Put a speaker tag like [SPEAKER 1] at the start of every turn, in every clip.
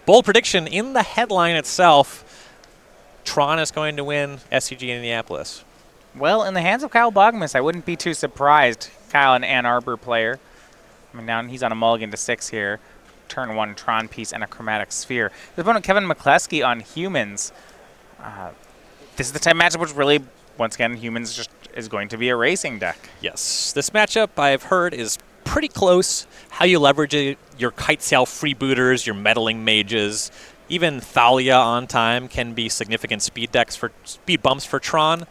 [SPEAKER 1] bold prediction in the headline itself. Tron is going to win SCG Indianapolis.
[SPEAKER 2] Well, in the hands of Kyle Boggemes, I wouldn't be too surprised. Kyle, an Ann Arbor player. I mean, now he's on a mulligan to 6 here. Turn 1 Tron piece and a chromatic sphere. His opponent, Kevin McLeskey, on humans. This is the type of matchup which really, once again, humans just is going to be a racing deck.
[SPEAKER 1] Yes. This matchup, I've heard, is pretty close. How you leverage it, your kite sail freebooters, your meddling mages, even Thalia on time can be significant speed bumps for Tron.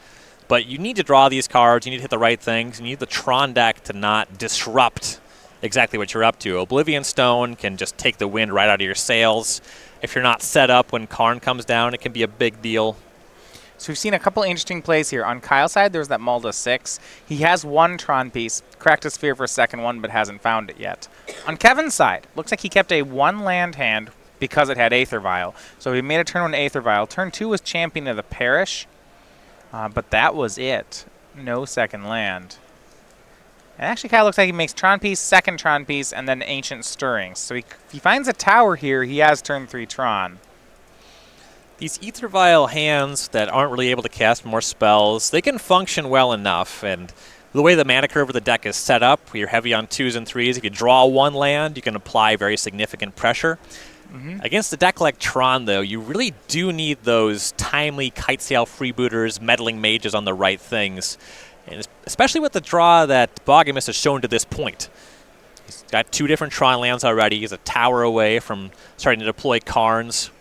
[SPEAKER 1] But you need to draw these cards. You need to hit the right things. You need the Tron deck to not disrupt exactly what you're up to. Oblivion Stone can just take the wind right out of your sails. If you're not set up when Karn comes down, it can be a big deal.
[SPEAKER 2] So we've seen a couple interesting plays here. On Kyle's side, there's that Malda 6. He has 1 Tron piece, cracked a sphere for a second one, but hasn't found it yet. On Kevin's side, looks like he kept a 1 land hand because it had Aether Vial. So he made a turn 1 Aether Vial. Turn 2 was Champion of the Parish, but that was it. No second land. And actually, Kyle looks like he makes Tron piece, second Tron piece, and then Ancient Stirrings. So if he finds a tower here, he has turn 3 Tron.
[SPEAKER 1] These Aether Vial hands that aren't really able to cast more spells, they can function well enough. And the way the mana curve of the deck is set up, you're heavy on 2s and 3s. If you draw 1 land, you can apply very significant pressure. Against a deck like Tron, though, you really do need those timely kite sail freebooters, meddling mages on the right things. And especially with the draw that Boggemes has shown to this point. He's got 2 different Tron lands already. He's a tower away from starting to deploy Karns.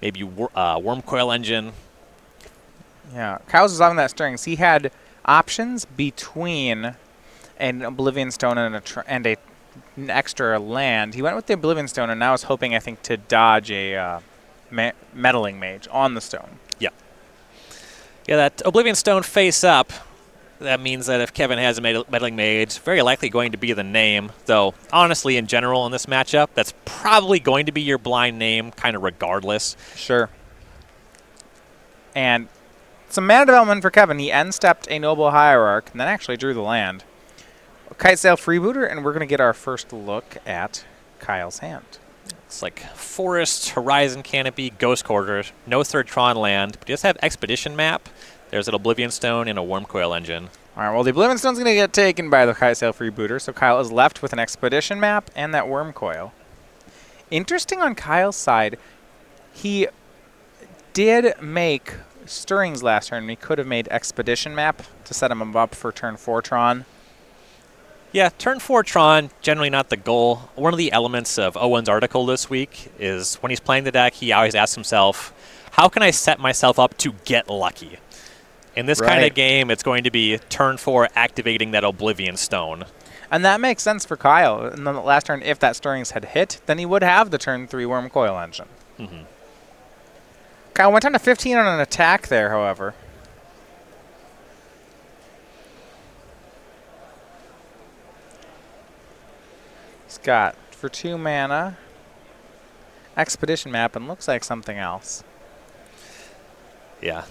[SPEAKER 1] Maybe Wormcoil Engine.
[SPEAKER 2] Yeah, Kyle's was on that Stirrings. He had options between an Oblivion Stone and an extra land. He went with the Oblivion Stone and now is hoping, I think, to dodge a Meddling Mage on the stone.
[SPEAKER 1] Yeah. Yeah, that Oblivion Stone face up. That means that if Kevin has a Meddling Mage, very likely going to be the name. Though, honestly, in general in this matchup, that's probably going to be your blind name, kind of regardless.
[SPEAKER 2] Sure. And some mana development for Kevin. He end-stepped a Noble Hierarch and then actually drew the land. Kite Sail Freebooter, and we're going to get our first look at Kyle's hand.
[SPEAKER 1] It's like Forest, Horizon Canopy, Ghost Quarters, no 3rd Tron land, but you just have Expedition Map. There's an Oblivion Stone and a Wormcoil Engine.
[SPEAKER 2] All right, well, the Oblivion Stone's going to get taken by the Kite Sail Freebooter, so Kyle is left with an Expedition Map and that Wormcoil. Interesting on Kyle's side, he did make Stirrings last turn. He could have made Expedition Map to set him up for turn 4 Tron.
[SPEAKER 1] Yeah, turn 4 Tron, generally not the goal. One of the elements of Owen's article this week is when he's playing the deck, he always asks himself, how can I set myself up to get lucky? In this kind of game, it's going to be turn 4 activating that Oblivion Stone.
[SPEAKER 2] And that makes sense for Kyle. In the last turn, if that Stirrings had hit, then he would have the turn 3 Wormcoil Engine. Kyle went down to 15 on an attack there, however. He's got, for 2 mana, Expedition Map, and looks like something else.
[SPEAKER 1] Yeah.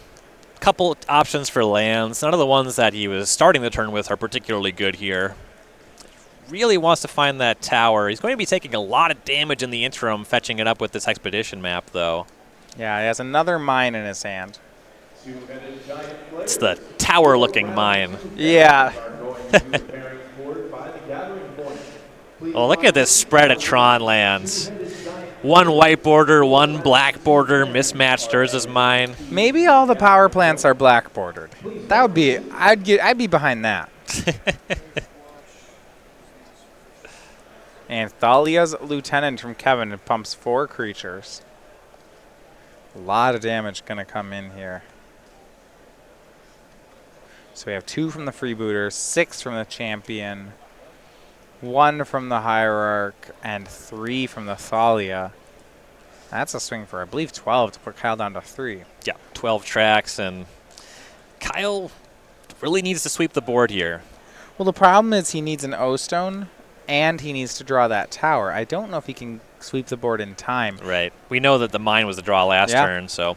[SPEAKER 1] Couple options for lands. None of the ones that he was starting the turn with are particularly good here. Really wants to find that tower. He's going to be taking a lot of damage in the interim, fetching it up with this Expedition Map, though.
[SPEAKER 2] Yeah, he has another mine in his hand.
[SPEAKER 1] It's the tower-looking mine.
[SPEAKER 2] Yeah.
[SPEAKER 1] Oh, look at this spread of Tron lands. 1 white border, 1 black border, mismatched Urza's mine.
[SPEAKER 2] Maybe all the power plants are black bordered. That would be, I'd be behind that. And Thalia's Lieutenant from Kevin pumps 4 creatures. A lot of damage going to come in here. So we have 2 from the Freebooter, 6 from the Champion, 1 from the Hierarch, and 3 from the Thalia. That's a swing for, I believe, 12 to put Kyle down to 3.
[SPEAKER 1] Yeah, 12 tracks, and Kyle really needs to sweep the board here.
[SPEAKER 2] Well, the problem is he needs an O-Stone, and he needs to draw that tower. I don't know if he can sweep the board in time.
[SPEAKER 1] Right. We know that the mine was the draw last turn, so...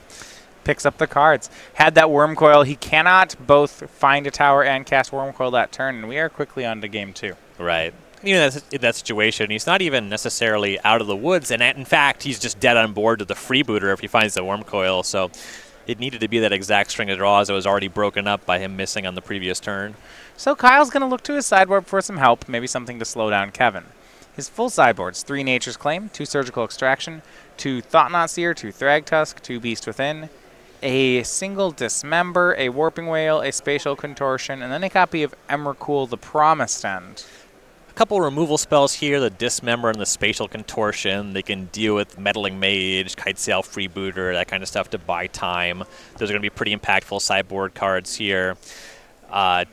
[SPEAKER 2] Picks up the cards. Had that Wormcoil. He cannot both find a tower and cast Wormcoil that turn, and we are quickly on to game 2.
[SPEAKER 1] Right. in that situation, he's not even necessarily out of the woods, and in fact, he's just dead on board to the freebooter if he finds the worm coil. So it needed to be that exact string of draws that was already broken up by him missing on the previous turn.
[SPEAKER 2] So Kyle's going to look to his sideboard for some help, maybe something to slow down Kevin. His full sideboard's 3 Nature's Claim, 2 Surgical Extraction, 2 Thought-Knot Seer, 2 Thragtusk, 2 Beast Within, a single Dismember, a Warping Whale, a Spatial Contortion, and then a copy of Emrakul, the Promised End.
[SPEAKER 1] A couple removal spells here, the Dismember and the Spatial Contortion. They can deal with Meddling Mage, Kitesail Freebooter, that kind of stuff to buy time. Those are going to be pretty impactful sideboard cards here.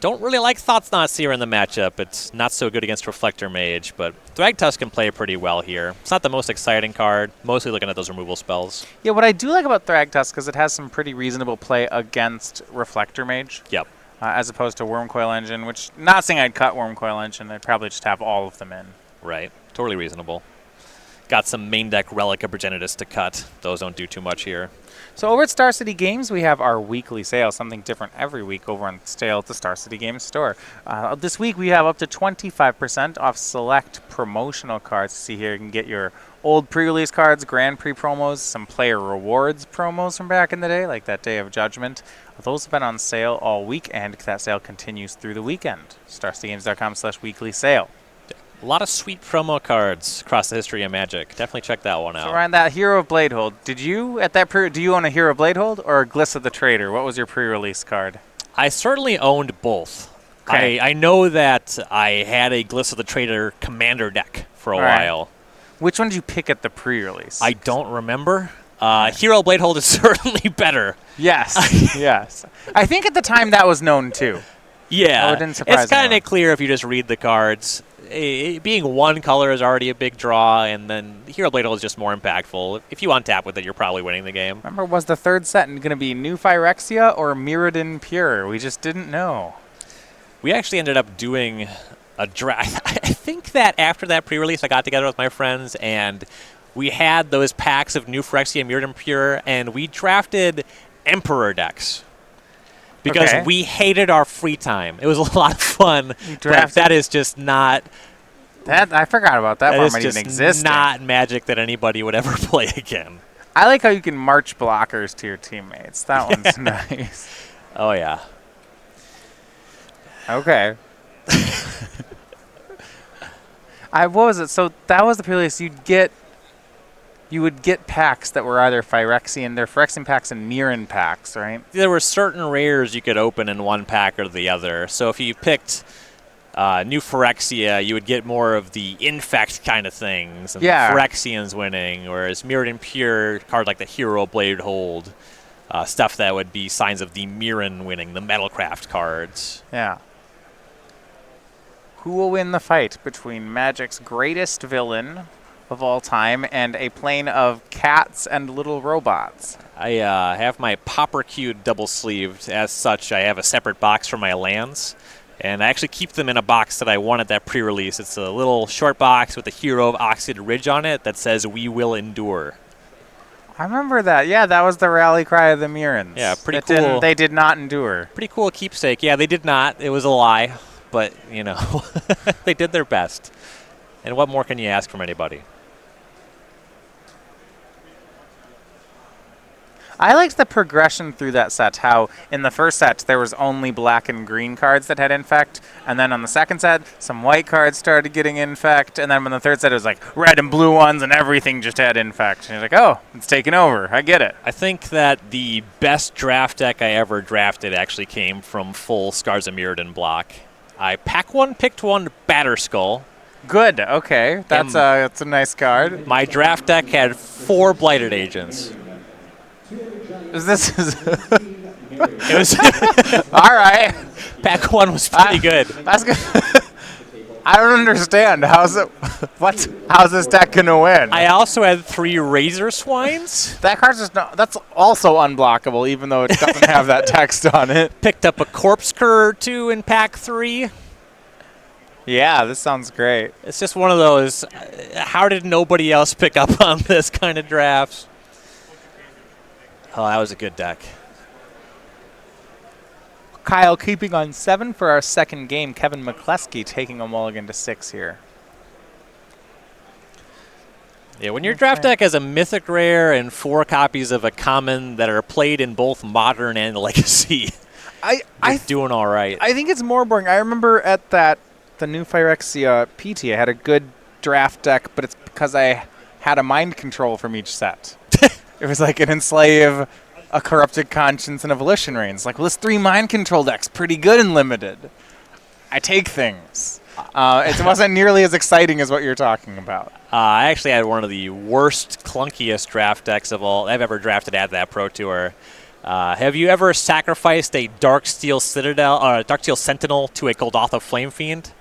[SPEAKER 1] Don't really like Thought-Knot Seer in the matchup. It's not so good against Reflector Mage, but Thragtusk can play pretty well here. It's not the most exciting card, mostly looking at those removal spells.
[SPEAKER 2] Yeah, what I do like about Thragtusk is it has some pretty reasonable play against Reflector Mage.
[SPEAKER 1] Yep.
[SPEAKER 2] As opposed to Wormcoil Engine, which, not saying I'd cut Wormcoil Engine, I'd probably just have all of them in.
[SPEAKER 1] Right. Totally reasonable. Got some main deck Relic of Progenitus to cut. Those don't do too much here.
[SPEAKER 2] So over at Star City Games, we have our weekly sale, something different every week over on sale at the Star City Games store. This week, we have up to 25% off select promotional cards. See here, you can get your old pre-release cards, Grand Prix promos, some player rewards promos from back in the day, like that Day of Judgment. Those have been on sale all week, and that sale continues through the weekend. StarCityGames.com/weekly sale.
[SPEAKER 1] A lot of sweet promo cards across the history of Magic. Definitely check that one out.
[SPEAKER 2] So Ryan, that Hero of Bladehold, did you at that do you own a Hero of Bladehold or a Gliss of the Trader? What was your pre-release card?
[SPEAKER 1] I certainly owned both.
[SPEAKER 2] Okay.
[SPEAKER 1] I know that I had a Gliss of the Trader commander deck for a while.
[SPEAKER 2] Which one did you pick at the pre-release?
[SPEAKER 1] I don't remember. Hero of Bladehold is certainly better.
[SPEAKER 2] Yes. Yes. I think at the time that was known too.
[SPEAKER 1] Yeah.
[SPEAKER 2] Oh, it didn't surprise
[SPEAKER 1] it's kind
[SPEAKER 2] anyone.
[SPEAKER 1] of clear if you just read the cards. Being one color is already a big draw, and then Hero Bladehold is just more impactful. If you untap with it, you're probably winning the game.
[SPEAKER 2] Remember, was the third set going to be New Phyrexia or Mirrodin Pure? We just didn't know.
[SPEAKER 1] We actually ended up doing a draft. I think that after that pre-release, I got together with my friends, and we had those packs of New Phyrexia and Mirrodin Pure, and we drafted Emperor decks. Because we hated our free time. It was a lot of fun, but that is just not...
[SPEAKER 2] I forgot about that.
[SPEAKER 1] That is
[SPEAKER 2] even
[SPEAKER 1] just
[SPEAKER 2] existing.
[SPEAKER 1] not Magic that anybody would ever play again.
[SPEAKER 2] I like how you can march blockers to your teammates. That one's nice.
[SPEAKER 1] Oh, yeah.
[SPEAKER 2] Okay. What was it? So that was the pre-release. You would get packs that were either Phyrexian, they're Phyrexian packs and Mirren packs, right?
[SPEAKER 1] There were certain rares you could open in one pack or the other. So if you picked New Phyrexia, you would get more of the Infect kind of things. And
[SPEAKER 2] Yeah.
[SPEAKER 1] the Phyrexians winning, whereas Mirrodin Pure, card like the Hero Bladehold, stuff that would be signs of the Mirren winning, the Metalcraft cards.
[SPEAKER 2] Yeah. Who will win the fight between Magic's greatest villain of all time and a plane of cats and little robots?
[SPEAKER 1] I have my Pauper Cube double-sleeved. As such, I have a separate box for my lands, and I actually keep them in a box that I won at that pre-release. It's a little short box with the Hero of Oxid Ridge on it that says, "We will endure."
[SPEAKER 2] I remember that. Yeah, that was the rally cry of the Mirrens.
[SPEAKER 1] Yeah, pretty cool.
[SPEAKER 2] They did not endure.
[SPEAKER 1] Pretty cool keepsake. Yeah, they did not. It was a lie, but, you know, they did their best. And what more can you ask from anybody?
[SPEAKER 2] I liked the progression through that set, how in the first set there was only black and green cards that had Infect, and then on the second set some white cards started getting Infect, and then on the third set it was like red and blue ones and everything just had Infect. And you're like, oh, it's taking over. I get it.
[SPEAKER 1] I think that the best draft deck I ever drafted actually came from full Scars of Mirrodin block. I picked one Batterskull.
[SPEAKER 2] Good, okay. That's a nice card.
[SPEAKER 1] My draft deck had 4 Blighted Agents.
[SPEAKER 2] It
[SPEAKER 1] It was
[SPEAKER 2] all right.
[SPEAKER 1] pack 1 was pretty good.
[SPEAKER 2] That's good. I don't understand. How's this deck gonna win?
[SPEAKER 1] I also had 3 Razor Swines.
[SPEAKER 2] That card's just not. That's also unblockable, even though it doesn't have that text on it.
[SPEAKER 1] Picked up a Corpse Cur or 2 in pack 3.
[SPEAKER 2] Yeah, this sounds great.
[SPEAKER 1] It's just one of those, how did nobody else pick up on this kind of drafts? Oh, that was a good deck.
[SPEAKER 2] Kyle keeping on 7 for our second game. Kevin McLeskey taking a mulligan to 6 here.
[SPEAKER 1] Yeah, when your draft deck has a mythic rare and 4 copies of a common that are played in both modern and legacy, you're doing all right.
[SPEAKER 2] I think it's more boring. I remember at the new Phyrexia PT, I had a good draft deck, but it's because I had a mind control from each set. It was like an Enslave, a Corrupted Conscience, and a Volition Reigns. Like, well, this 3 mind control deck's pretty good in Limited. I take things. It wasn't nearly as exciting as what you're talking about.
[SPEAKER 1] I actually had one of the worst, clunkiest draft decks of all I've ever drafted at that Pro Tour. Have you ever sacrificed a Darksteel Sentinel to a Golgotha Flame Fiend?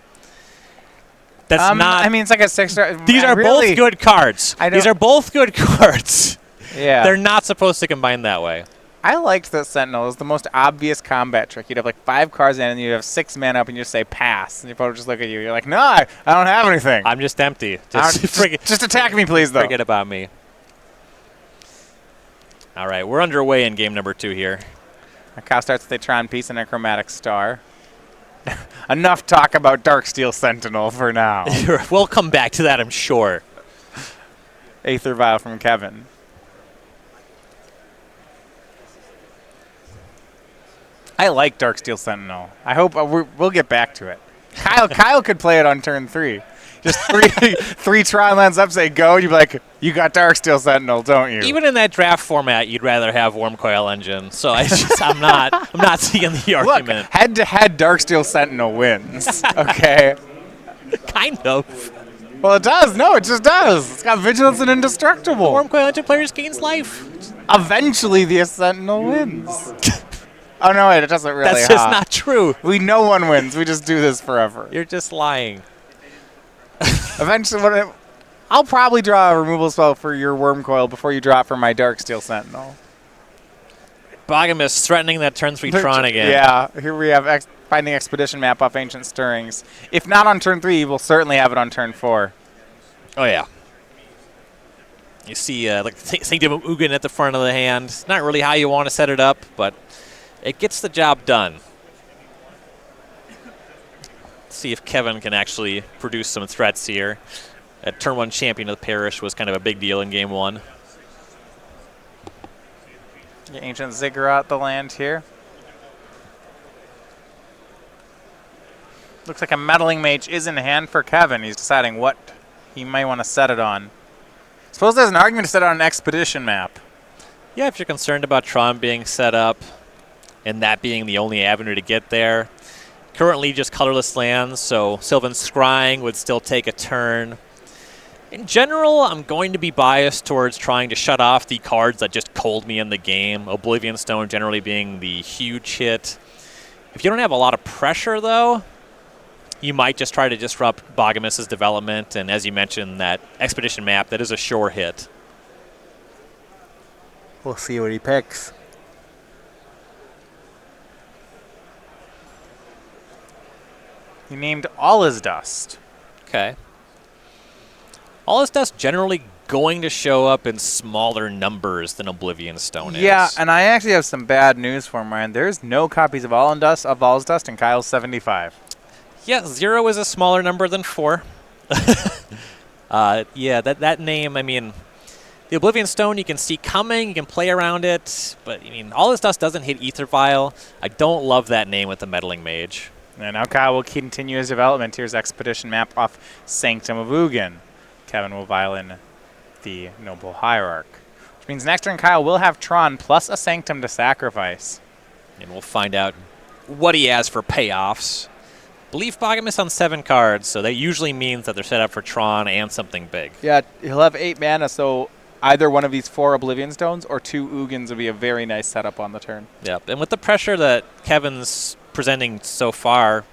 [SPEAKER 1] That's not.
[SPEAKER 2] I mean, it's like a 6-star.
[SPEAKER 1] These are both good cards. These are both good cards.
[SPEAKER 2] Yeah.
[SPEAKER 1] They're not supposed to combine that way.
[SPEAKER 2] I liked the Sentinel. It was the most obvious combat trick. You'd have like 5 cards in, and you'd have 6 mana up, and you just say pass, and your opponent would just look at you. You're like, no, I don't have anything.
[SPEAKER 1] I'm just empty.
[SPEAKER 2] Just attack me, please, though.
[SPEAKER 1] Forget about me. All right, we're underway in game number 2 here.
[SPEAKER 2] Our cow starts with a Tron piece and a Chromatic Star. Enough talk about Darksteel Sentinel for now.
[SPEAKER 1] We'll come back to that, I'm sure.
[SPEAKER 2] Aether Vial from Kevin. I like Darksteel Sentinel. I hope we'll get back to it. Kyle could play it on turn 3. Just 3 Tron lands up, say go, and you'd be like, you got Darksteel Sentinel, don't you?
[SPEAKER 1] Even in that draft format, you'd rather have Worm Coil Engine. So I'm not seeing the argument.
[SPEAKER 2] Look, head-to-head Darksteel Sentinel wins. Okay.
[SPEAKER 1] Kind of.
[SPEAKER 2] Well, it does. No, it just does. It's got Vigilance and Indestructible.
[SPEAKER 1] Worm Coil Engine players gains life.
[SPEAKER 2] Eventually, the Sentinel wins. Oh, no, wait, it doesn't really.
[SPEAKER 1] That's just not true.
[SPEAKER 2] No one wins. We just do this forever.
[SPEAKER 1] You're just lying.
[SPEAKER 2] Eventually, I'll probably draw a removal spell for your Worm Coil before you draw it for my Darksteel Sentinel.
[SPEAKER 1] Boggemes threatening that turn 3 Tron again.
[SPEAKER 2] Yeah, here we have Finding Expedition map off Ancient Stirrings. If not on turn 3, we'll certainly have it on turn 4.
[SPEAKER 1] Oh, yeah. You see like Sanctum of Ugin at the front of the hand. It's not really how you want to set it up, but it gets the job done. Let's see if Kevin can actually produce some threats here. A turn 1 champion of the parish was kind of a big deal in game 1.
[SPEAKER 2] The Ancient Ziggurat the land here. Looks like a Meddling Mage is in hand for Kevin. He's deciding what he might want to set it on. Suppose there's an argument to set it on an Expedition map.
[SPEAKER 1] Yeah, if you're concerned about Tron being set up and that being the only avenue to get there. Currently just colorless lands, so Sylvan Scrying would still take a turn. In general, I'm going to be biased towards trying to shut off the cards that just cold me in the game. Oblivion Stone generally being the huge hit. If you don't have a lot of pressure, though, you might just try to disrupt Boggemes' development, and as you mentioned, that Expedition map, that is a sure hit.
[SPEAKER 2] We'll see what he picks. He named All Is Dust.
[SPEAKER 1] Okay. All Is Dust generally going to show up in smaller numbers than Oblivion Stone is.
[SPEAKER 2] Yeah, and I actually have some bad news for him, Ryan. There's no copies of All Is Dust in Kyle's 75.
[SPEAKER 1] Yeah, 0 is a smaller number than 4. Yeah, that name, I mean, the Oblivion Stone you can see coming, you can play around it, but I mean, All Is Dust doesn't hit Aether Vial. I don't love that name with the Meddling Mage.
[SPEAKER 2] And now Kyle will continue his development. Here's Expedition map off Sanctum of Ugin. Kevin will vial in the Noble Hierarch. Which means next turn Kyle will have Tron plus a Sanctum to sacrifice.
[SPEAKER 1] And we'll find out what he has for payoffs. Believe Boggemes on 7 cards, so that usually means that they're set up for Tron and something big.
[SPEAKER 2] Yeah, he'll have 8 mana, so either one of these 4 Oblivion Stones or 2 Ugins would be a very nice setup on the turn.
[SPEAKER 1] Yep, and with the pressure that Kevin's presenting so far,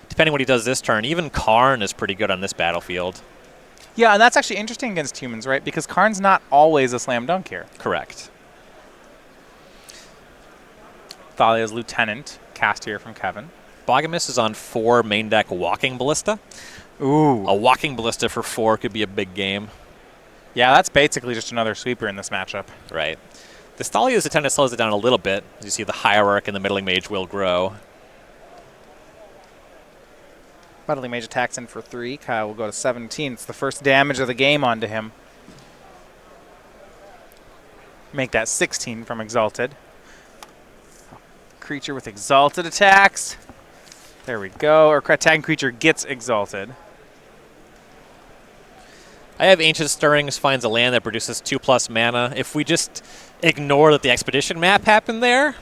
[SPEAKER 1] depending what he does this turn, even Karn is pretty good on this battlefield.
[SPEAKER 2] Yeah, and that's actually interesting against humans, right? Because Karn's not always a slam dunk here.
[SPEAKER 1] Correct.
[SPEAKER 2] Thalia's Lieutenant, cast here from Kevin.
[SPEAKER 1] Boggemes is on 4 main deck Walking Ballista.
[SPEAKER 2] Ooh.
[SPEAKER 1] A Walking Ballista for 4 could be a big game.
[SPEAKER 2] Yeah, that's basically just another sweeper in this matchup.
[SPEAKER 1] Right. The Thalia's Lieutenant slows it down a little bit. As you see, the Hierarch and the Meddling Mage will grow.
[SPEAKER 2] Meddling Mage attacks in for 3. Kyle will go to 17. It's the first damage of the game onto him. Make that 16 from Exalted. Creature with Exalted attacks. There we go. Or attacking creature gets Exalted.
[SPEAKER 1] I have Ancient Stirrings, finds a land that produces 2+ mana. If we just ignore that the Expedition map happened there,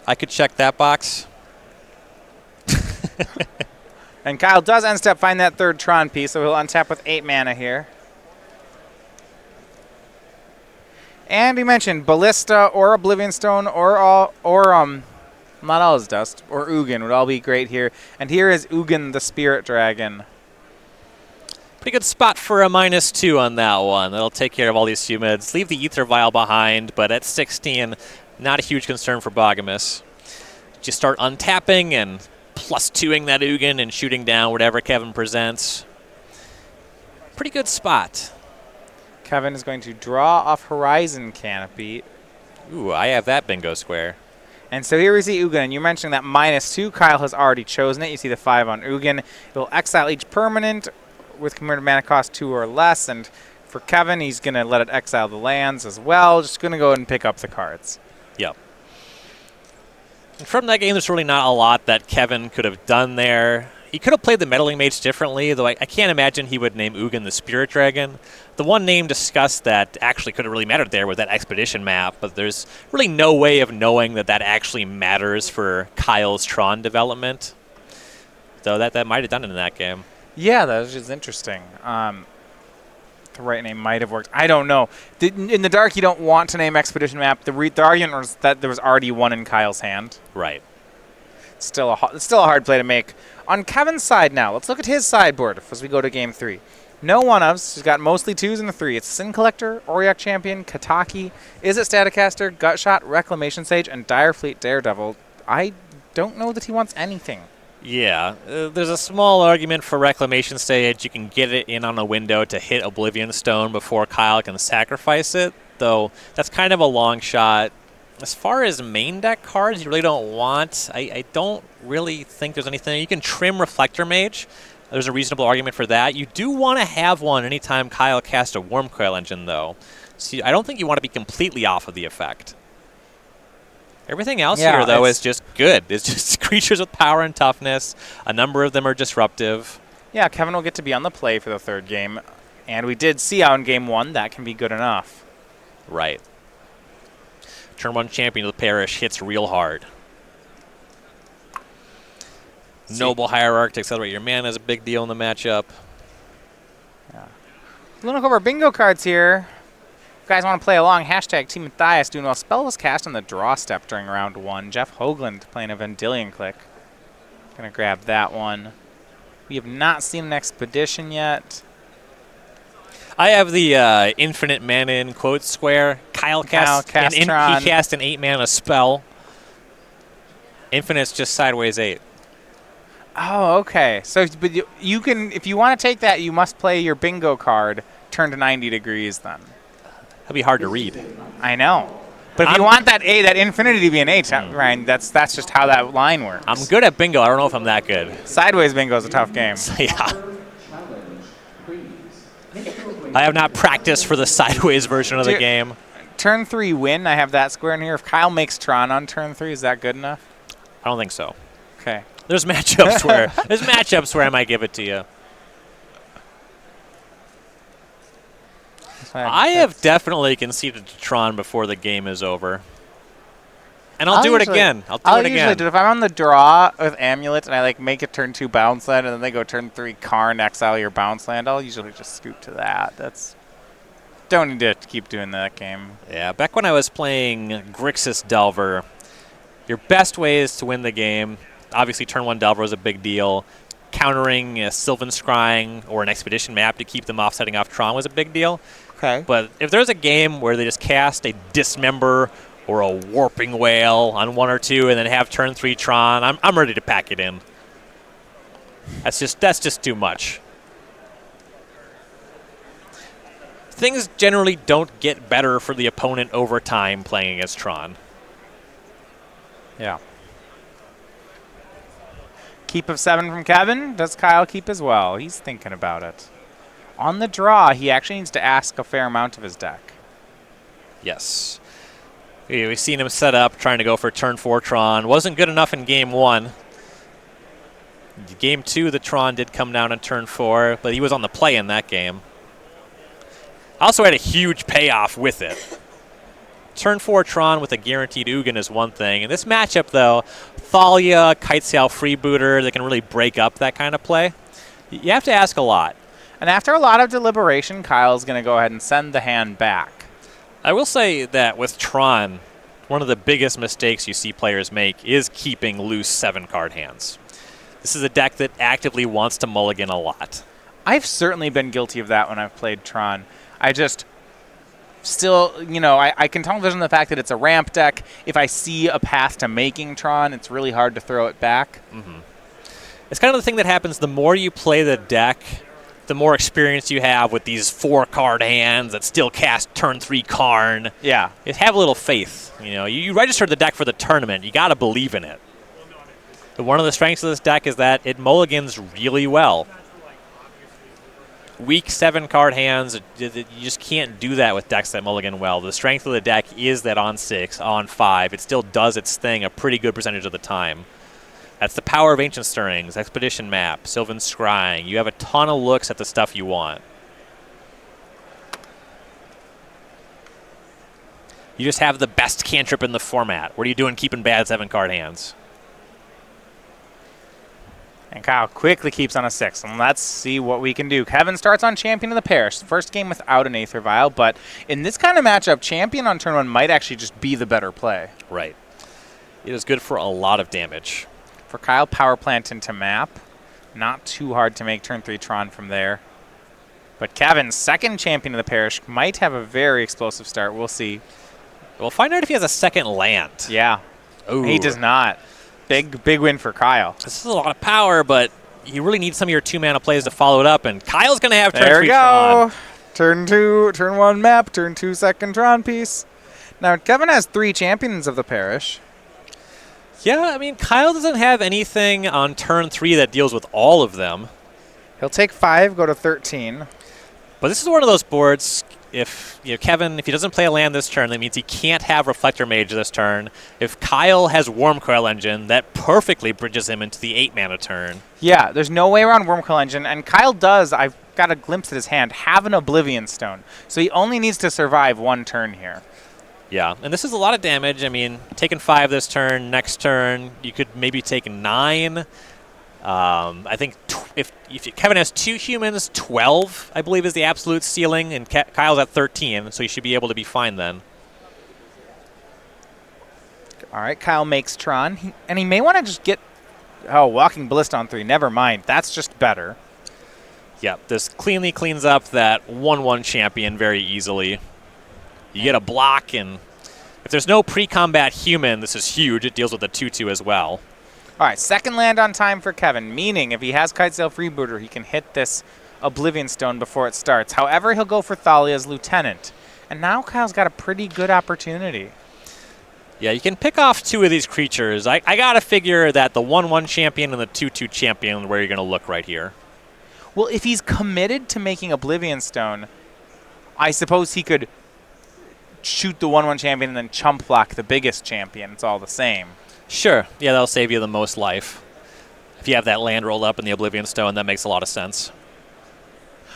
[SPEAKER 1] I could check that box.
[SPEAKER 2] And Kyle does end step find that third Tron piece, so he'll untap with 8 mana here. And he mentioned Ballista or Oblivion Stone or not All's Dust or Ugin would all be great here. And here is Ugin the Spirit Dragon.
[SPEAKER 1] Pretty good spot for a -2 on that one. That'll take care of all these humans. Leave the Ether Vial behind, but at 16, not a huge concern for Boggemes. Just start untapping and +2ing that Ugin and shooting down whatever Kevin presents. Pretty good spot.
[SPEAKER 2] Kevin is going to draw off Horizon Canopy.
[SPEAKER 1] Ooh, I have that bingo square.
[SPEAKER 2] And so here we see Ugin. And you mentioned that -2. Kyle has already chosen it. You see the 5 on Ugin. It will exile each permanent with cumulative mana cost 2 or less. And for Kevin, he's going to let it exile the lands as well. Just going to go ahead and pick up the cards.
[SPEAKER 1] Yep. And from that game, there's really not a lot that Kevin could have done there. He could have played the Meddling Mage differently, though I can't imagine he would name Ugin the Spirit Dragon. The one name discussed that actually could have really mattered there was that Expedition map, but there's really no way of knowing that that actually matters for Kyle's Tron development. Though that might have done it in that game.
[SPEAKER 2] Yeah, that was just interesting. The right name might have worked. I don't know. In the dark, you don't want to name Expedition map. The argument was that there was already one in Kyle's hand.
[SPEAKER 1] Right.
[SPEAKER 2] It's still a hard play to make. On Kevin's side now, let's look at his sideboard as we go to game 3. No one-ofs. He's got mostly 2s and the 3. It's Sin Collector, Auriok Champion, Kataki, Is It Staticaster, Gutshot, Reclamation Sage, and Direfleet Daredevil. I don't know that he wants anything.
[SPEAKER 1] Yeah, there's a small argument for Reclamation Sage. You can get it in on a window to hit Oblivion Stone before Kyle can sacrifice it, though that's kind of a long shot. As far as main deck cards you really don't want, I don't really think there's anything. You can trim Reflector Mage. There's a reasonable argument for that. You do want to have one anytime Kyle casts a Wormcoil Engine, though. So I don't think you want to be completely off of the effect. Everything else here, though, is just good. It's just creatures with power and toughness. A number of them are disruptive.
[SPEAKER 2] Yeah, Kevin will get to be on the play for the third game. And we did see how in game 1 that can be good enough.
[SPEAKER 1] Right. Turn 1 Champion of the Parish hits real hard. Noble Hierarch to accelerate your mana is a big deal in the matchup.
[SPEAKER 2] Yeah. We'll look over bingo cards here. If you guys want to play along, hashtag Team Matthias doing well. Spell was cast on the draw step during round 1. Jeff Hoagland playing a Vendilion Click. Gonna grab that one. We have not seen an Expedition yet.
[SPEAKER 1] I have the infinite mana in quote square. Kyle cast he cast an 8 mana spell. Infinite's just sideways 8.
[SPEAKER 2] Oh, okay. So, but you can, if you want to take that, you must play your bingo card turn to 90 degrees then.
[SPEAKER 1] That'd be hard to read.
[SPEAKER 2] I know. But if you want that infinity to be an 8, Ryan, that's just how that line works.
[SPEAKER 1] I'm good at bingo. I don't know if I'm that good.
[SPEAKER 2] Sideways bingo is a tough game.
[SPEAKER 1] Yeah. I have not practiced for the sideways version of the game.
[SPEAKER 2] Turn 3 win. I have that square in here. If Kyle makes Tron on turn 3, is that good enough?
[SPEAKER 1] I don't think so.
[SPEAKER 2] Okay.
[SPEAKER 1] There's matchups where I might give it to you. I have definitely conceded to Tron before the game is over. And I'll do it again. I'll
[SPEAKER 2] usually do it. If I'm on the draw with Amulet and I make a turn 2 bounce land and then they go turn 3 Karn, exile your bounce land, I'll usually just scoop to that. Don't need to keep doing that game.
[SPEAKER 1] Yeah, back when I was playing Grixis Delver, your best ways to win the game, obviously turn 1 Delver was a big deal. Countering a Sylvan Scrying or an Expedition map to keep them setting off Tron was a big deal.
[SPEAKER 2] Okay.
[SPEAKER 1] But if there's a game where they just cast a Dismember or a Warping Whale on 1 or 2 and then have turn 3 Tron, I'm ready to pack it in. That's just too much. Things generally don't get better for the opponent over time playing against Tron.
[SPEAKER 2] Yeah. Keep of 7 from Kevin. Does Kyle keep as well? He's thinking about it. On the draw, he actually needs to ask a fair amount of his deck.
[SPEAKER 1] Yes. We've seen him set up, trying to go for turn 4 Tron. Wasn't good enough in Game 1. Game 2, the Tron did come down on turn 4, but he was on the play in that game. Also had a huge payoff with it. Turn 4 Tron with a guaranteed Ugin is one thing. In this matchup, though, Thalia, Kitesail, Freebooter, they can really break up that kind of play. You have to ask a lot.
[SPEAKER 2] And after a lot of deliberation, Kyle's going to go ahead and send the hand back.
[SPEAKER 1] I will say that with Tron, one of the biggest mistakes you see players make is keeping loose 7-card hands. This is a deck that actively wants to mulligan a lot.
[SPEAKER 2] I've certainly been guilty of that when I've played Tron. I just still, I can tunnel vision the fact that it's a ramp deck. If I see a path to making Tron, it's really hard to throw it back.
[SPEAKER 1] Mm-hmm. It's kind of the thing that happens the more you play the deck, the more experience you have with these 4-card hands that still cast turn 3 Karn.
[SPEAKER 2] Yeah.
[SPEAKER 1] You have a little faith. You registered the deck for the tournament. You got to believe in it. But one of the strengths of this deck is that it mulligans really well. Weak 7-card hands, you just can't do that with decks that mulligan well. The strength of the deck is that on 6, on 5, it still does its thing a pretty good percentage of the time. That's the power of Ancient Stirrings, Expedition Map, Sylvan Scrying. You have a ton of looks at the stuff you want. You just have the best cantrip in the format. What are you doing keeping bad 7-card hands?
[SPEAKER 2] And Kyle quickly keeps on a 6. And let's see what we can do. Kevin starts on Champion of the Parish. First game without an Aether Vial, but in this kind of matchup, Champion on turn 1 might actually just be the better play.
[SPEAKER 1] Right. It is good for a lot of damage.
[SPEAKER 2] For Kyle, Power Plant into Map. Not too hard to make turn 3 Tron from there. But Kevin's second Champion of the Parish might have a very explosive start. We'll see.
[SPEAKER 1] We'll find out if he has a second land.
[SPEAKER 2] Yeah.
[SPEAKER 1] Ooh.
[SPEAKER 2] He does not. Big win for Kyle.
[SPEAKER 1] This is a lot of power, but you really need some of your 2-mana plays to follow it up, and Kyle's going to have turn 3
[SPEAKER 2] There we
[SPEAKER 1] Tron.
[SPEAKER 2] go. Turn 2, turn 1 Map, turn 2 second Tron piece. Now, Kevin has 3 Champions of the Parish.
[SPEAKER 1] Yeah, I mean, Kyle doesn't have anything on turn 3 that deals with all of them.
[SPEAKER 2] He'll take 5, go to 13.
[SPEAKER 1] But this is one of those boards, if Kevin, if he doesn't play a land this turn, that means he can't have Reflector Mage this turn. If Kyle has Wormcoil Engine, that perfectly bridges him into the 8-mana turn.
[SPEAKER 2] Yeah, there's no way around Wormcoil Engine, and Kyle does, I've got a glimpse at his hand, have an Oblivion Stone. So he only needs to survive 1 turn here.
[SPEAKER 1] Yeah, and this is a lot of damage. I mean, taking 5 this turn, next turn, you could maybe take 9. I think if Kevin has 2 humans, 12, I believe, is the absolute ceiling, and Kyle's at 13, so he should be able to be fine then.
[SPEAKER 2] All right, Kyle makes Tron, and he may want to just get... Oh, Walking Ballista on 3, never mind. That's just better.
[SPEAKER 1] Yeah, this cleanly cleans up that 1/1 champion very easily. You get a block, and if there's no pre-combat human, this is huge. It deals with the 2/2 as well.
[SPEAKER 2] All right, second land on time for Kevin, meaning if he has Kitesail Freebooter, he can hit this Oblivion Stone before it starts. However, he'll go for Thalia's Lieutenant. And now Kyle's got a pretty good opportunity.
[SPEAKER 1] Yeah, you can pick off 2 of these creatures. I got to figure that the 1/1 champion and the 2/2 champion where you're going to look right here.
[SPEAKER 2] Well, if he's committed to making Oblivion Stone, I suppose he could shoot the 1/1 champion and then chump block the biggest champion. It's all the same.
[SPEAKER 1] Sure. Yeah, that'll save you the most life. If you have that land rolled up in the Oblivion Stone, that makes a lot of sense.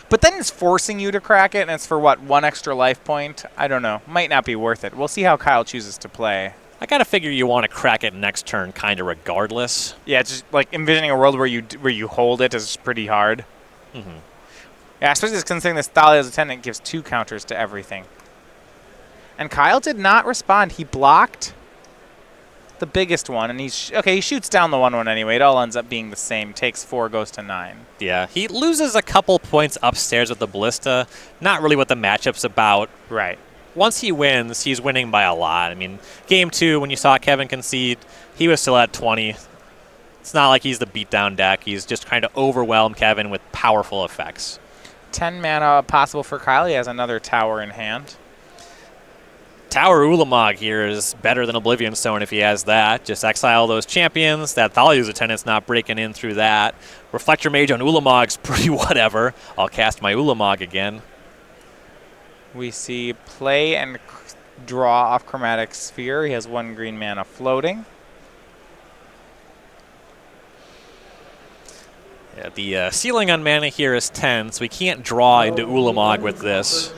[SPEAKER 2] But then it's forcing you to crack it, and it's for, what, 1 extra life point? I don't know. Might not be worth it. We'll see how Kyle chooses to play.
[SPEAKER 1] I got to figure you want to crack it next turn kind of regardless.
[SPEAKER 2] Yeah, it's just like envisioning a world where you hold it is pretty hard.
[SPEAKER 1] Mm-hmm.
[SPEAKER 2] Yeah, especially considering this Thalia's Lieutenant gives 2 counters to everything. And Kyle did not respond. He blocked the biggest one, and he shoots down the 1/1 anyway. It all ends up being the same. Takes 4, goes to 9.
[SPEAKER 1] Yeah, he loses a couple points upstairs with the Ballista. Not really what the matchup's about.
[SPEAKER 2] Right.
[SPEAKER 1] Once he wins, he's winning by a lot. I mean, game 2, when you saw Kevin concede, he was still at 20. It's not like he's the beatdown deck. He's just trying to overwhelm Kevin with powerful effects.
[SPEAKER 2] 10 mana possible for Kyle. He has another tower in hand.
[SPEAKER 1] Tower Ulamog here is better than Oblivion Stone if he has that. Just exile those champions. That Thalia's Lieutenant's not breaking in through that. Reflector Mage on Ulamog's pretty whatever. I'll cast my Ulamog again.
[SPEAKER 2] We see play and draw off Chromatic Sphere. He has 1 green mana floating.
[SPEAKER 1] Yeah, the ceiling on mana here is 10, so we can't draw into Ulamog with this.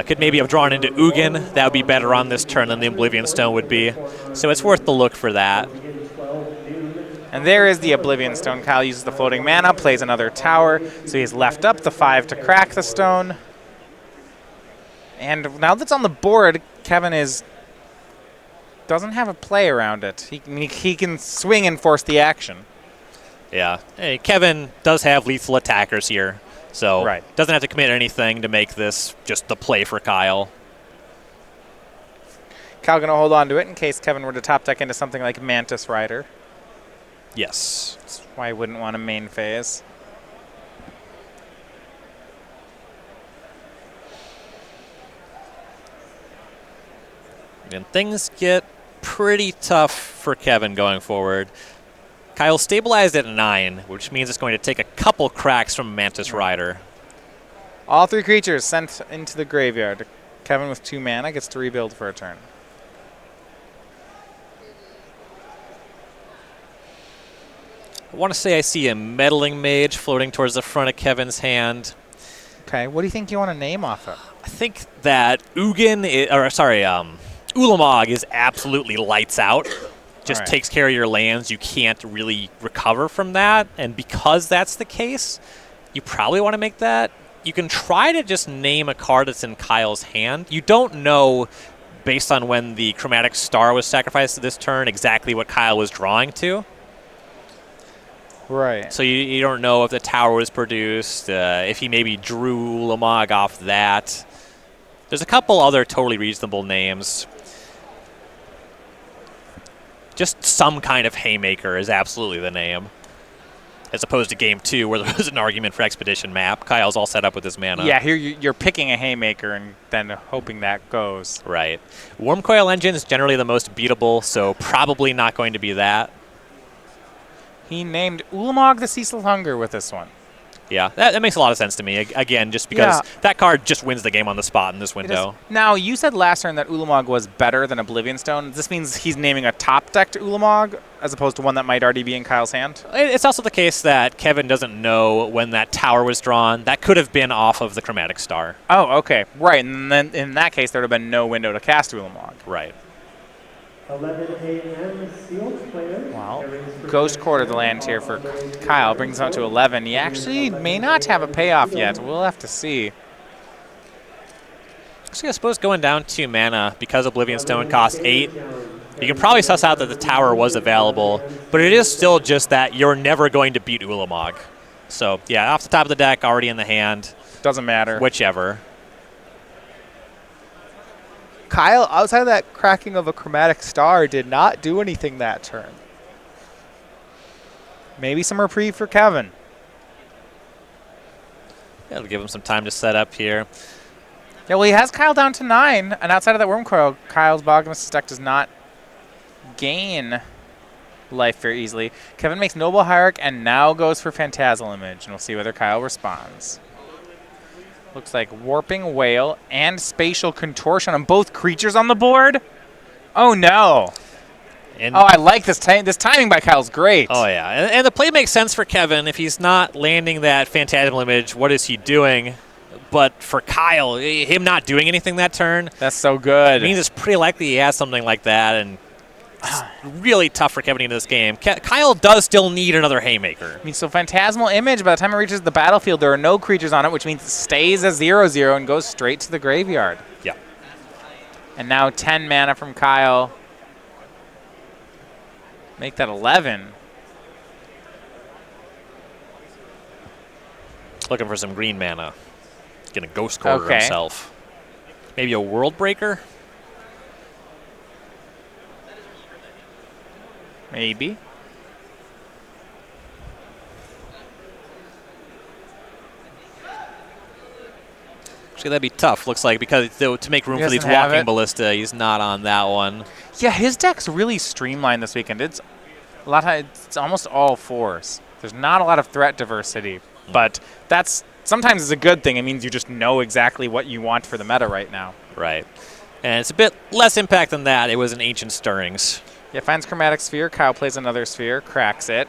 [SPEAKER 1] Could maybe have drawn into Ugin. That would be better on this turn than the Oblivion Stone would be. So it's worth the look for that.
[SPEAKER 2] And there is the Oblivion Stone. Kyle uses the floating mana, plays another tower, so he's left up the 5 to crack the stone. And now that's on the board, Kevin doesn't have a play around it. He can swing and force the action.
[SPEAKER 1] Yeah. Hey, Kevin does have lethal attackers here, so
[SPEAKER 2] Right.
[SPEAKER 1] doesn't have to commit anything to make this just the play for Kyle.
[SPEAKER 2] Kyle going to hold on to it in case Kevin were to top deck into something like Mantis Rider.
[SPEAKER 1] Yes.
[SPEAKER 2] That's why I wouldn't want a main phase.
[SPEAKER 1] And things get pretty tough for Kevin going forward. Kyle stabilized at 9, which means it's going to take a couple cracks from Mantis Rider.
[SPEAKER 2] All 3 creatures sent into the graveyard. Kevin with 2 mana gets to rebuild for a turn.
[SPEAKER 1] I want to say I see a Meddling Mage floating towards the front of Kevin's hand.
[SPEAKER 2] Okay, what do you think you want to name off of?
[SPEAKER 1] I think that Ulamog is absolutely lights out. Just
[SPEAKER 2] Alright.
[SPEAKER 1] takes care of your lands. You can't really recover from that. And because that's the case, you probably want to make that. You can try to just name a card that's in Kyle's hand. You don't know, based on when the Chromatic Star was sacrificed to this turn, exactly what Kyle was drawing to.
[SPEAKER 2] Right.
[SPEAKER 1] So you don't know if the tower was produced, if he maybe drew Ulamog off that. There's a couple other totally reasonable names. Just some kind of Haymaker is absolutely the name. As opposed to Game 2, where there was an argument for Expedition Map. Kyle's all set up with his mana.
[SPEAKER 2] Yeah, here you're picking a Haymaker and then hoping that goes.
[SPEAKER 1] Right. Wormcoil Engine is generally the most beatable, so probably not going to be that.
[SPEAKER 2] He named Ulamog the Cecil Hunger with this one.
[SPEAKER 1] Yeah, that makes a lot of sense to me. Again, just because that card just wins the game on the spot in this window.
[SPEAKER 2] Now, you said last turn that Ulamog was better than Oblivion Stone. This means he's naming a top-decked Ulamog as opposed to one that might already be in Kyle's hand?
[SPEAKER 1] It's also the case that Kevin doesn't know when that tower was drawn. That could have been off of the Chromatic Star.
[SPEAKER 2] Oh, okay. Right, and then in that case, there would have been no window to cast Ulamog.
[SPEAKER 1] Right.
[SPEAKER 3] 11 a.m. sealed players.
[SPEAKER 2] Well, Ghost Quarter the land here for Kyle brings him to 11. He actually may not have a payoff yet. We'll have to see.
[SPEAKER 1] Actually, I suppose going down 2 mana because Oblivion Stone costs 8, you can probably suss out that the tower was available, but it is still just that you're never going to beat Ulamog. So, yeah, off the top of the deck, already in the hand.
[SPEAKER 2] Doesn't matter.
[SPEAKER 1] Whichever.
[SPEAKER 2] Kyle, outside of that cracking of a Chromatic Star, did not do anything that turn. Maybe some reprieve for Kevin.
[SPEAKER 1] It'll give him some time to set up here.
[SPEAKER 2] Yeah, well, he has Kyle down to 9, and outside of that Wormcoil, Kyle's Boggemes deck does not gain life very easily. Kevin makes Noble Hierarch and now goes for Phantasmal Image, and we'll see whether Kyle responds. Looks like Warping Whale and Spatial Contortion on both creatures on the board. Oh, no.
[SPEAKER 1] And
[SPEAKER 2] I like this this timing by Kyle's great.
[SPEAKER 1] Oh, yeah. And the play makes sense for Kevin. If he's not landing that Phantasmal Image, what is he doing? But for Kyle, him not doing anything that turn,
[SPEAKER 2] That's so good.
[SPEAKER 1] it means it's pretty likely he has something like that, and it's really tough for Kevin into this game. Kyle does still need another Haymaker.
[SPEAKER 2] I mean, so Phantasmal Image, by the time it reaches the battlefield, there are no creatures on it, which means it stays as 0/0 and goes straight to the graveyard.
[SPEAKER 1] Yeah.
[SPEAKER 2] And now 10 mana from Kyle. Make that 11.
[SPEAKER 1] Looking for some green mana. He's going to Ghost Quarter
[SPEAKER 2] Okay.
[SPEAKER 1] himself. Maybe a World Breaker?
[SPEAKER 2] Maybe.
[SPEAKER 1] Actually, that'd be tough. Looks like because to make room
[SPEAKER 2] He
[SPEAKER 1] for these
[SPEAKER 2] doesn't have
[SPEAKER 1] Walking
[SPEAKER 2] it.
[SPEAKER 1] Ballista, he's not on that one.
[SPEAKER 2] Yeah, his deck's really streamlined this weekend. It's a lot. It's almost all 4s. There's not a lot of threat diversity, but that's sometimes is a good thing. It means you just know exactly what you want for the meta right now.
[SPEAKER 1] Right. And it's a bit less impact than that. It was an Ancient Stirrings.
[SPEAKER 2] Yeah, finds Chromatic Sphere. Kyle plays another sphere, cracks it.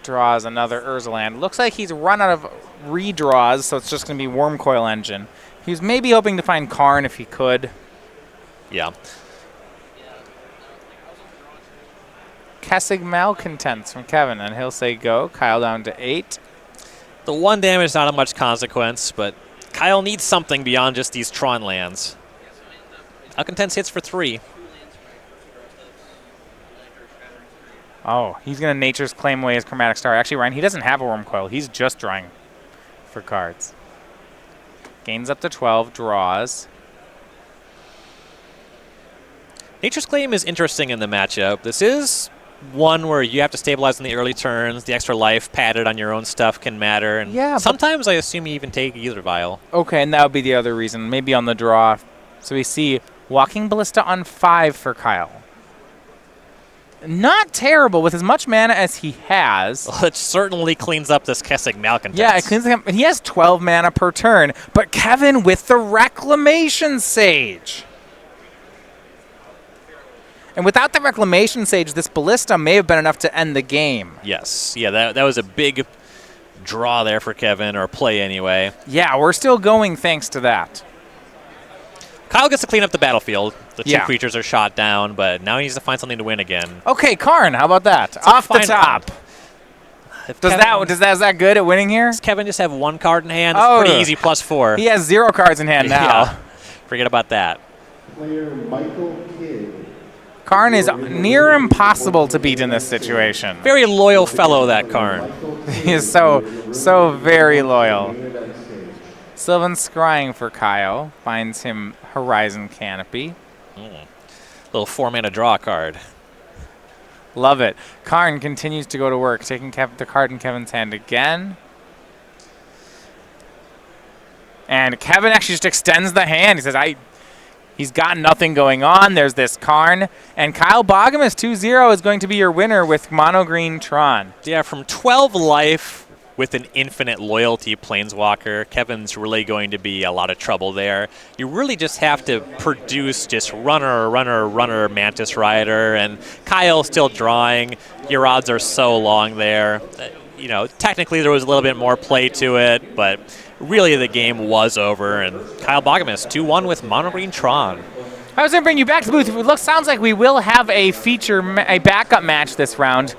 [SPEAKER 2] Draws another Urzaland. Looks like he's run out of redraws, so it's just going to be Worm Coil Engine. He was maybe hoping to find Karn if he could.
[SPEAKER 1] Yeah.
[SPEAKER 2] Kessig Malcontents from Kevin, and he'll say go. Kyle down to 8.
[SPEAKER 1] The 1 damage is not of much consequence, but Kyle needs something beyond just these Tron lands. Malcontents hits for 3.
[SPEAKER 2] Oh, he's going to Nature's Claim away his Chromatic Star. Actually, Ryan, he doesn't have a Worm Coil. He's just drawing for cards. Gains up to 12, draws.
[SPEAKER 1] Nature's Claim is interesting in the matchup. This is one where you have to stabilize in the early turns. The extra life padded on your own stuff can matter. And
[SPEAKER 2] Yeah,
[SPEAKER 1] sometimes I assume you even take Ether Vial.
[SPEAKER 2] Okay, and that would be the other reason. Maybe on the draw. So we see Walking Ballista on 5 for Kyle. Not terrible with as much mana as he has.
[SPEAKER 1] Well, it certainly cleans up this Kessig Malcontents.
[SPEAKER 2] Yeah, it cleans him. He has 12 mana per turn. But Kevin with the Reclamation Sage. And without the Reclamation Sage, this Ballista may have been enough to end the game.
[SPEAKER 1] Yes. Yeah, that was a big draw there for Kevin, or play anyway.
[SPEAKER 2] Yeah, we're still going thanks to that.
[SPEAKER 1] Kyle gets to clean up the battlefield. The 2
[SPEAKER 2] Yeah.
[SPEAKER 1] creatures are shot down, but now he needs to find something to win again.
[SPEAKER 2] Okay, Karn, how about that? Off the
[SPEAKER 1] fine
[SPEAKER 2] top.
[SPEAKER 1] If
[SPEAKER 2] Is that good at winning here?
[SPEAKER 1] Does Kevin just have 1 card in hand? It's
[SPEAKER 2] Oh.
[SPEAKER 1] pretty easy, +4.
[SPEAKER 2] He has 0 cards in hand now.
[SPEAKER 1] Yeah. Forget about that.
[SPEAKER 3] Player Michael Kidd.
[SPEAKER 2] Karn is near impossible to beat in this situation.
[SPEAKER 1] Very loyal fellow, that Karn.
[SPEAKER 2] He is so very loyal. Sylvan Scrying for Kyle. Finds him Horizon Canopy.
[SPEAKER 1] Little 4-mana draw card.
[SPEAKER 2] Love it. Karn continues to go to work, taking the card in Kevin's hand again. And Kevin actually just extends the hand. He says, he's got nothing going on. There's this Karn. And Kyle Boggemes 2-0 is going to be your winner with Mono Green Tron.
[SPEAKER 1] Yeah, from 12 life with an infinite loyalty Planeswalker, Kevin's really going to be a lot of trouble there. You really just have to produce just runner, Mantis Rider, and Kyle's still drawing. Your odds are so long there. You know, technically there was a little bit more play to it, but really the game was over, and Kyle Boggemes 2-1 with Mono Green Tron.
[SPEAKER 2] I was going to bring you back to the booth. Sounds like we will have a backup match this round.